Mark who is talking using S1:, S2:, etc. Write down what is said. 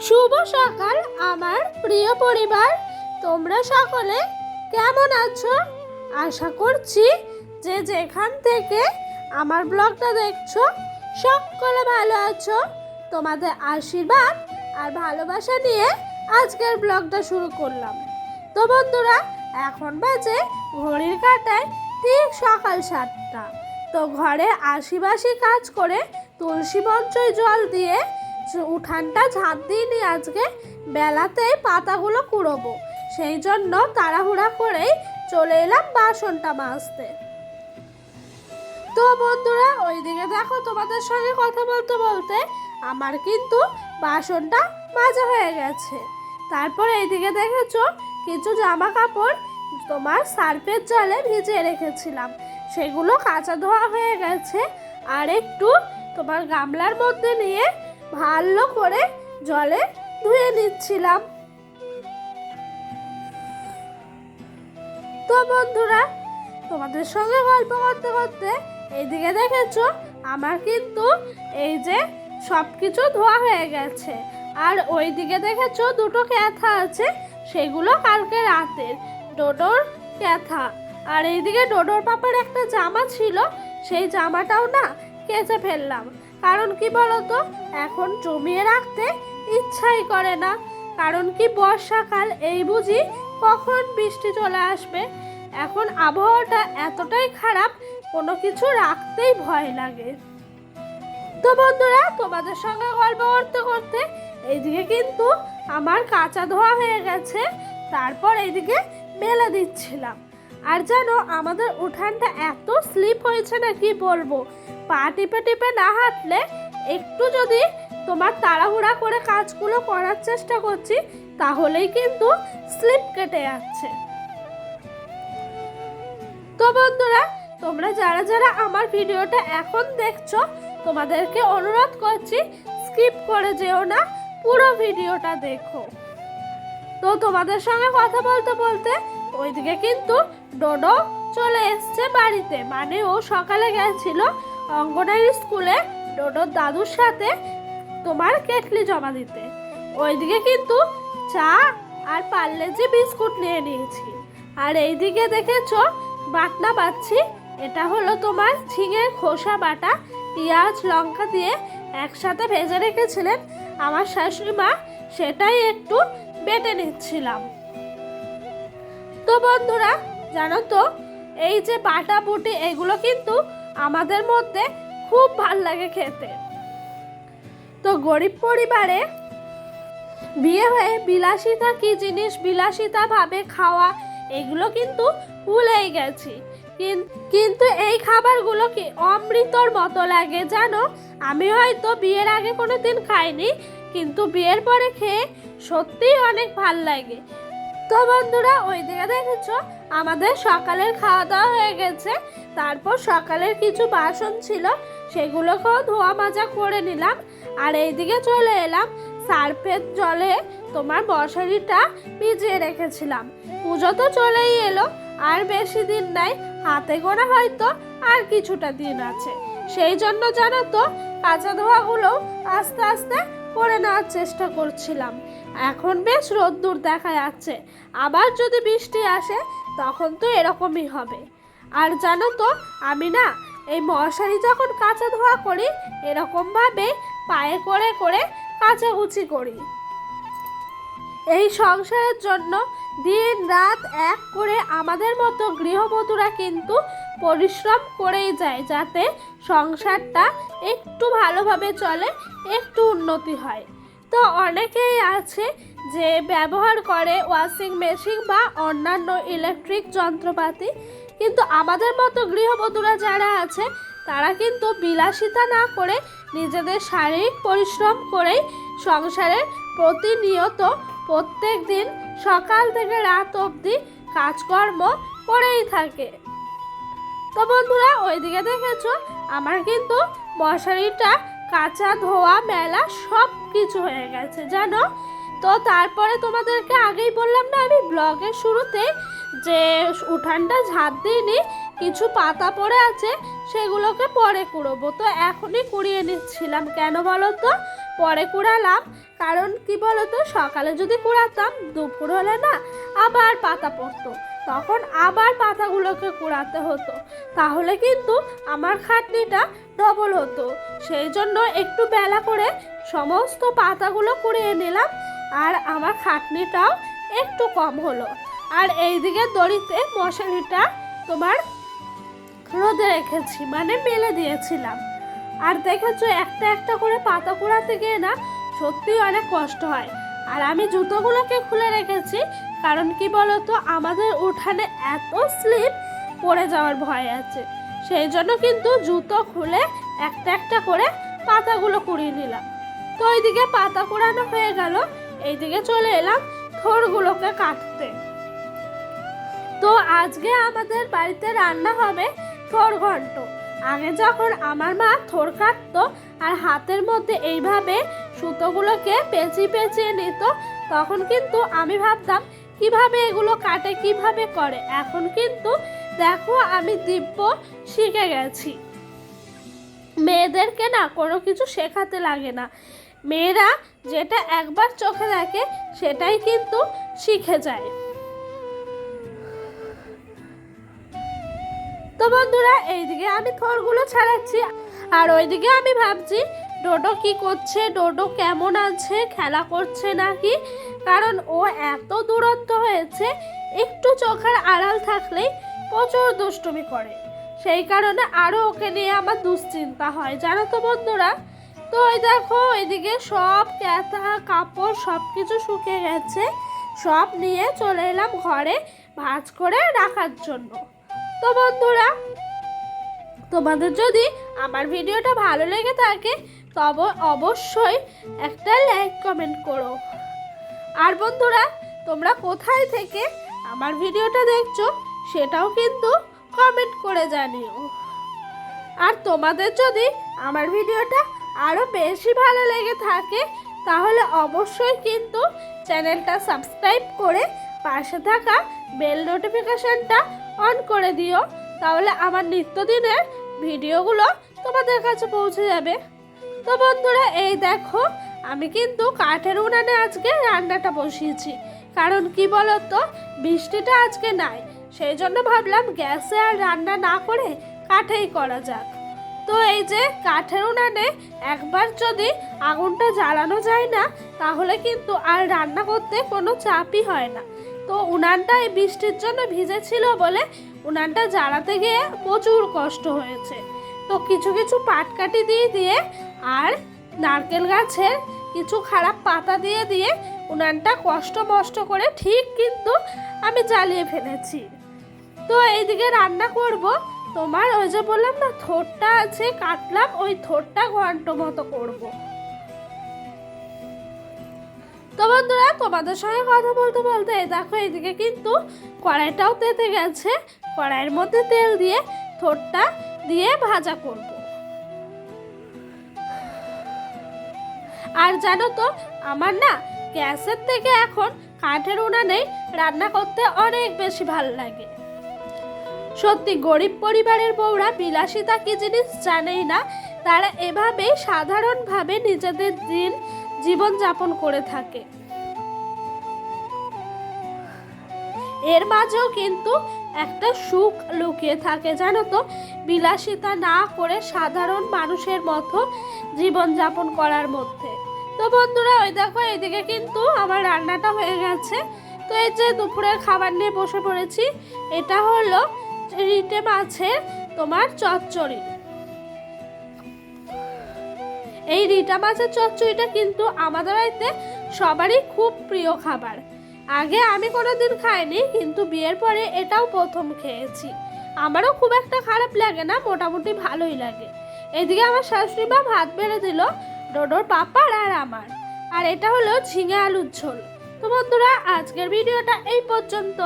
S1: শুভ সকাল আমার প্রিয় পরিবার, তোমরা সকলে কেমন আছো? আশা করছি যে যেখান থেকে আমার ব্লগটা দেখছো সকলে ভালো আছো। তোমাদের আশীর্বাদ আর ভালোবাসা নিয়ে আজকের ব্লগটা শুরু করলাম। তো বন্ধুরা, এখন বাজে ঘড়ির কাঁটায় ঠিক সকাল 7টা। তো ঘরে আশিবাসি কাজ করে তুলসী মঞ্চয় জল দিয়ে উঠানটা ঝাঁট দিইনি, আজকে বেলাতেই পাতাগুলো কুড়োবো, সেই জন্য তাড়াহুড়া করেই চলে এলাম বাসনটা মাজতে। তো বন্ধুরা, ওইদিকে দেখো, তোমাদের সঙ্গে কথা বলতে বলতে আমার কিন্তু বাসনটা মাজা হয়ে গেছে। তারপর এইদিকে দেখেছো কিছু জামা কাপড় তোমার সার্ফের জলে ভিজিয়ে রেখেছিলাম, সেগুলো কাঁচা ধোয়া হয়ে গেছে। আর একটু তোমার গামলার মধ্যে নিয়ে ভালো করে জলে ধুয়ে নিচ্ছিলাম। তো বন্ধুরা, তোমাদের সঙ্গে গল্প করতে করতে এইদিকে দেখেছো আমার কিন্তু এই যে সব কিছু ধোয়া হয়ে গেছে। আর ওইদিকে দেখেছো দুটো ক্যাথা আছে, সেগুলো কালকে রাতের ডোডোর ক্যাথা। আর এইদিকে ডোডোর পাপার একটা জামা ছিল, সেই জামাটাও না কেচে ফেললাম। কারণ কি বলতো, এখন জমিয়ে রাখতে ইচ্ছাই করে না। কারণ কি, বর্ষাকাল, এই বুঝি কখন বৃষ্টি চলে আসবে। এখন আবহাওয়াটা এতটাই খারাপ, কোনো কিছু রাখতেই ভয় লাগে। তো বন্ধুরা, তোমাদের সঙ্গে গল্প করতে করতে এইদিকে কিন্তু আমার কাঁচা ধোয়া হয়ে গেছে। তারপর এইদিকে মেলে দিচ্ছিলাম। আর জানো, আমাদের উঠানটা এত স্লিপ হয়েছে না, কি বলবো। পা টিপে টিপে না হাঁটলে, একটু যদি তোমার তাড়াহুড়া করে কাজগুলো করার চেষ্টা করছি, তাহলেই কিন্তু স্লিপ কেটে যাচ্ছে। তো বন্ধুরা, তোমরা যারা যারা আমার ভিডিওটা এখন দেখছো, তোমাদেরকে অনুরোধ করছি স্কিপ করে যেও না, পুরো ভিডিওটা দেখো। তো তোমাদের সঙ্গে কথা বলতে বলতে ওইদিকে কিন্তু ডোডো চলে এসছে বাড়িতে। মানে ও সকালে গেছিল অঙ্গনারী স্কুলে ডোডোর দাদুর সাথে তোমার কেটলি জমা দিতে। ওইদিকে কিন্তু চা আর পার্লেজি বিস্কুট নিয়ে নিয়েছি। আর এইদিকে দেখেছো বাটনা বাটছি, এটা হলো তোমার ঝিঙের খোসা বাটা, পেঁয়াজ লঙ্কা দিয়ে একসাথে ভেজে রেখেছিলেন আমার শাশুড়ি মা, সেটাই একটু বেটে নিচ্ছিলাম। তো বন্ধুরা, জানো তো, এই যে বাটা বুটি, এগুলো কিন্তু আমাদের মধ্যে খুব ভাল লাগে খেতে। তো গরিব পরিবারে বিয়ে হয়ে বিলাসিতা কি জিনিস, বিলাসিতা ভাবে খাওয়া, এগুলো কিন্তু ভুলেই গেছি। কিন্তু এই খাবারগুলো কি অমৃতর মতো লাগে জানো। আমি হয়তো বিয়ের আগে কোনোদিন খাইনি, কিন্তু বিয়ের পরে খেয়ে সত্যিই অনেক ভাল লাগে। তো বন্ধুরা, ওই দিকে দেখেছো আমাদের সকালের খাওয়া দাওয়া হয়ে গেছে। তারপর সকালের কিছু বাসন ছিল, সেগুলোকেও ধোয়া মাজা করে নিলাম। আর এইদিকে চলে এলাম সার্ফের জলে তোমার মশারিটা ভিজিয়ে রেখেছিলাম। পুজো তো চলেই এলো, আর বেশি দিন নাই, হাতে গোনা হয়তো আর কিছুটা দিন আছে। সেই জন্য জানো তো, কাঁচা ধোয়াগুলো আস্তে আস্তে করে নেওয়ার চেষ্টা করছিলাম। এখন বেশ রোদ্দুর দেখা যাচ্ছে, আবার যদি বৃষ্টি আসে তখন তো এরকমই হবে। আর জানো তো, আমি না এই মশারি যখন কাঁচা ধোয়া করি, এরকমভাবে পায়ে করে করে কাচাকুচি করি। এই সংসারের জন্য দিন রাত এক করে আমাদের মতো গৃহবধূরা কিন্তু পরিশ্রম করেই যায়, যাতে সংসারটা একটু ভালোভাবে চলে, একটু উন্নতি হয়। তো অনেকেই আছে যে ব্যবহার করে ওয়াশিং মেশিন বা অন্যান্য ইলেকট্রিক যন্ত্রপাতি, কিন্তু আমাদের মতো গৃহবধূরা যারা আছে, তারা কিন্তু বিলাসিতা না করে নিজেদের শারীরিক পরিশ্রম করেই সংসারের প্রতিনিয়ত প্রত্যেক দিন সকাল থেকে রাত অবধি কাজকর্ম করেই থাকে। তো বন্ধুরা, ওইদিকে দেখেছো আমার কিন্তু মশারিটা কাঁচা ধোয়া মেলা সব কিছু হয়ে গেছে জানো। তো তারপরে তোমাদেরকে আগেই বললাম না আমি ব্লগের শুরুতে, যে উঠানটা ঝাঁট দিইনি, কিছু পাতা পড়ে আছে, সেগুলোকে পরে কুড়োবো। তো এখনই কুড়িয়ে নিচ্ছিলাম। কেন বলো তো, পরে কুড়ালাম, কারণ কি বলতো, সকালে যদি কুড়াতাম দুপুর হলে না আবার পাতা পড়তো, তখন আবার পাতাগুলোকে কুড়াতে হতো, তাহলে কিন্তু আমার খাটনিটা ডবল হতো। সেই জন্য একটু বেলা করে সমস্ত পাতাগুলো কুড়িয়ে নিলাম, আর আমার খাটনিটাও একটু কম হলো। আর এইদিকে দড়িতে মশারিটা তোমার রোদে রেখেছি, মানে মেলে দিয়েছিলাম। আর দেখেছো একটা একটা করে পাতা কুড়াতে গিয়ে না সত্যি অনেক কষ্ট হয়। আর আমি জুতোগুলোকে খুলে রেখেছি, কারণ কি বলতো, আমাদের উঠানে এত স্লিপ পড়ে যাওয়ার ভয় আছে, সেই জন্য কিন্তু জুতো খুলে একটা একটা করে পাতাগুলো কুড়িয়ে নিলাম। তো ওইদিকে পাতা কুড়ানো হয়ে গেল, এইদিকে চলে এলাম থোড়গুলোকে কাটতে। তো আজকে আমাদের বাড়িতে রান্না হবে থোড় ঘন্ট। আগে যখন আমার মা থোড় কাটতো আর হাতের মধ্যে এইভাবে সুতোগুলোকে পেঁচিয়ে পেঁচিয়ে নিত, তখন কিন্তু আমি ভাবতাম কিভাবে এগুলো কাটে, কিভাবে করে। এখন কিন্তু দেখো আমি দিব্য শিখে গেছি। মেয়েদেরকে না কোনো কিছু শেখাতে লাগে না, মেয়েরা যেটা একবার চোখে দেখে সেটাই কিন্তু শিখে যায়। তো বন্ধুরা, এইদিকে আমি থোড়গুলো ছাড়াচ্ছি, আর ওইদিকে আমি ভাবছি ডোডো কি করছে, ডোডো কেমন আছে, খেলা করছে নাকি। কারণ ও এত দূরত্ব হয়েছে, একটু চোখের আড়াল থাকলেই প্রচুর দুষ্টুমি করে, সেই কারণে আরও ওকে নিয়ে আমার দুশ্চিন্তা হয়, জানো তো বন্ধুরা। তো ওই দেখো ওইদিকে সব ক্যাথা কাপড় সব কিছু শুকিয়ে গেছে, সব নিয়ে চলে এলাম ঘরে ভাঁজ করে রাখার জন্য। তো বন্ধুরা, তোমাদের যদি আমার ভিডিওটা ভালো লেগে থাকে তবে অবশ্যই একটা লাইক কমেন্ট করো। আর বন্ধুরা, তোমরা কোথায় থেকে আমার ভিডিওটা দেখছো সেটাও কিন্তু কমেন্ট করে জানিও। আর তোমাদের যদি আমার ভিডিওটা আরও বেশি ভালো লেগে থাকে তাহলে অবশ্যই কিন্তু চ্যানেলটা সাবস্ক্রাইব করে পাশে থাকা বেল নোটিফিকেশনটা অন করে দিও, তাহলে আমার নিত্যদিনের ভিডিওগুলো তোমাদের কাছে পৌঁছে যাবে। তো বন্ধুরা, এই দেখো আমি কিন্তু কাঠের উনানে আজকে রান্নাটা বসিয়েছি, কারণ কি বলতো, বৃষ্টিটা আজকে নাই, সেই জন্য ভাবলাম গ্যাসে আর রান্না না করে কাঠেই করা যাক। তো এই যে কাঠের উনানে একবার যদি আগুনটা জ্বালানো যায় না তাহলে কিন্তু আর রান্না করতে কোনো চাপই হয় না। তো উনানটা এই বৃষ্টির জন্য ভিজেছিল বলে উনানটা জ্বালাতে গিয়ে প্রচুর কষ্ট হয়েছে। তো কিছু কিছু পাটকাঠি দিয়ে দিয়ে আর নারকেল গাছের কিছু খারাপ পাতা দিয়ে দিয়ে উনানটা কষ্ট মষ্ট করে ঠিক কিন্তু আমি জ্বালিয়ে ফেলেছি। তো এইদিকে রান্না করব তোমার ওই যে বললাম না থোড়টা আছে কাটলাম, ওই থোড়টা ঘন্ট মতো করব। তো বন্ধুরা, তোমাদের সঙ্গে কথা বলতে বলতে দেখো এইদিকে কিন্তু কড়াইটাও তেতে গেছে, কড়াইয়ের মধ্যে তেল দিয়ে থোড়টা দিয়ে ভাজা করব। আর জানো তো, আমার না গ্যাসের থেকে এখন কাঠের উনানেই রান্না করতে অনেক বেশি ভালো লাগে। সত্যি গরিব পরিবারের বউরা বিলাসিতা কি জিনিস জানেই না, তারা এভাবেই সাধারণভাবে নিজেদের জীবন যাপন করে থাকে। এর মাঝেও কিন্তু একটা সুখ লুকিয়ে থাকে, জানো তো, বিলাসিতা না করে সাধারণ মানুষের মতো জীবন যাপন করার মধ্যে। তো বন্ধুরা, ওই দেখো এইদিকে কিন্তু আমার রান্নাটা হয়ে গেছে। তো এই যে দুপুরের খাবার নিয়ে বসে পড়েছি, এটা হলো রিটে মাছের তোমার চচ্চড়ি। এই রিটা মাছের চচ্চড়িটা কিন্তু আমাদের বাড়িতে সবারই খুব প্রিয় খাবার। আগে আমি কোনোদিন খাইনি, কিন্তু বিয়ের পরে এটাও প্রথম খেয়েছি। আমারও খুব একটা খারাপ লাগে না, মোটামুটি ভালোই লাগে। এদিকে আমার শাশুড়ি মা ভাত বেড়ে দিল ডোডোর পাপার আর আমার, আর এটা হলো ঝিঙে আলুর ঝোল। তো বন্ধুরা, আজকের ভিডিওটা এই পর্যন্ত।